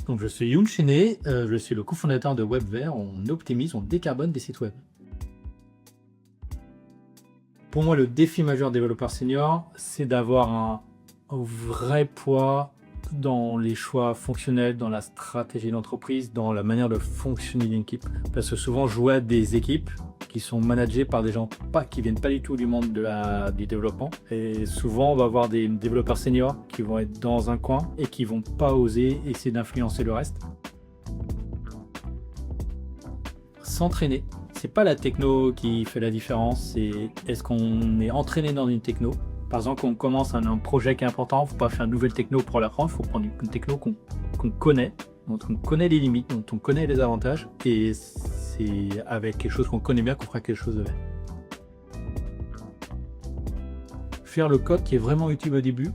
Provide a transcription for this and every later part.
Donc, je suis Youn Chene, je suis le cofondateur de WebVert. On optimise, on décarbone des sites web. Pour moi, le défi majeur développeur senior, c'est d'avoir un vrai poids dans les choix fonctionnels, dans la stratégie d'entreprise, dans la manière de fonctionner d'une équipe. Parce que souvent, je vois des équipes qui sont managées par des gens qui viennent pas du tout du monde du développement. Et souvent, on va avoir des développeurs seniors qui vont être dans un coin et qui vont pas oser essayer d'influencer le reste. S'entraîner. C'est pas la techno qui fait la différence, c'est est-ce qu'on est entraîné dans une techno. Par exemple, quand on commence un projet qui est important, il ne faut pas faire une nouvelle techno pour l'apprendre, il faut prendre une techno qu'on connaît, dont on connaît les limites, dont on connaît les avantages, et c'est avec quelque chose qu'on connaît bien qu'on fera quelque chose de bien. Faire le code qui est vraiment utile au début,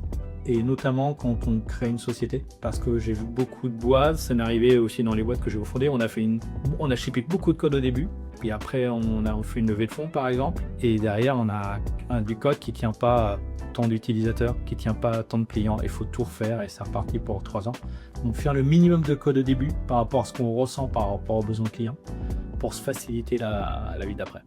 et notamment quand on crée une société, parce que j'ai vu beaucoup de boîtes, ça m'est arrivé aussi dans les boîtes que j'ai fondées, on a shippé beaucoup de code au début, puis après on fait une levée de fonds par exemple, et derrière on a du code qui tient pas tant d'utilisateurs, qui tient pas tant de clients, il faut tout refaire et c'est reparti pour 3 ans. Donc faire le minimum de code au début par rapport à ce qu'on ressent par rapport aux besoins clients, pour se faciliter la vie d'après.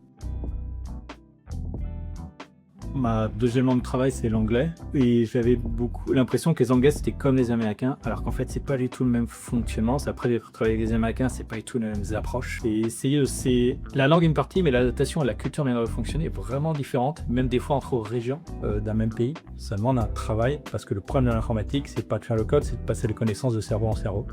Ma deuxième langue de travail, c'est l'anglais. Et j'avais beaucoup l'impression que les Anglais, c'était comme les Américains, alors qu'en fait, c'est pas du tout le même fonctionnement. Après, travailler avec les Américains, c'est pas du tout les mêmes approches. Et c'est la langue une partie, mais l'adaptation à la culture de fonctionner est vraiment différente, même des fois entre régions d'un même pays. Ça demande un travail, parce que le problème de l'informatique, c'est pas de faire le code, c'est de passer les connaissances de cerveau en cerveau.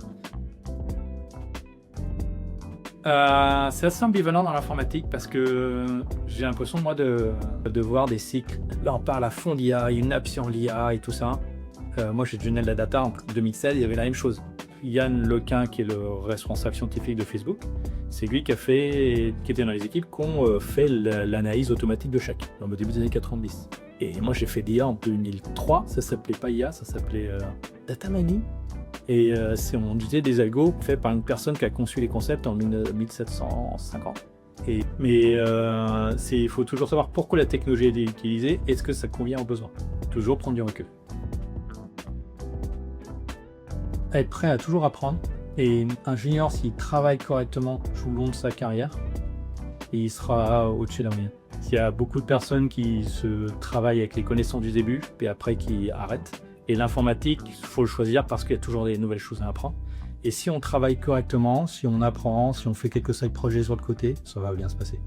C'est assez ambivalent dans l'informatique parce que j'ai l'impression moi de voir des cycles. Là on parle à fond d'IA, une app sur l'IA et tout ça. Moi j'ai Journal de la Data en 2016, il y avait la même chose. Yann Lequin qui est le responsable scientifique de Facebook, c'est lui qui était dans les équipes qui ont fait l'analyse automatique de chaque, dans le début des années 90. Et moi j'ai fait d'IA en 2003, ça s'appelait pas IA, ça s'appelait Data Mining. Et on disait des algos faits par une personne qui a conçu les concepts en 1750. Mais il faut toujours savoir pourquoi la technologie est utilisée, est-ce que ça convient aux besoins. Toujours prendre du recul. Être prêt à toujours apprendre. Et un junior, s'il travaille correctement tout le long de sa carrière, il sera au-dessus de la moyenne. Il y a beaucoup de personnes qui se travaillent avec les connaissances du début, puis après qui arrêtent. Et l'informatique, il faut le choisir parce qu'il y a toujours des nouvelles choses à apprendre. Et si on travaille correctement, si on apprend, si on fait quelques side projets sur le côté, ça va bien se passer.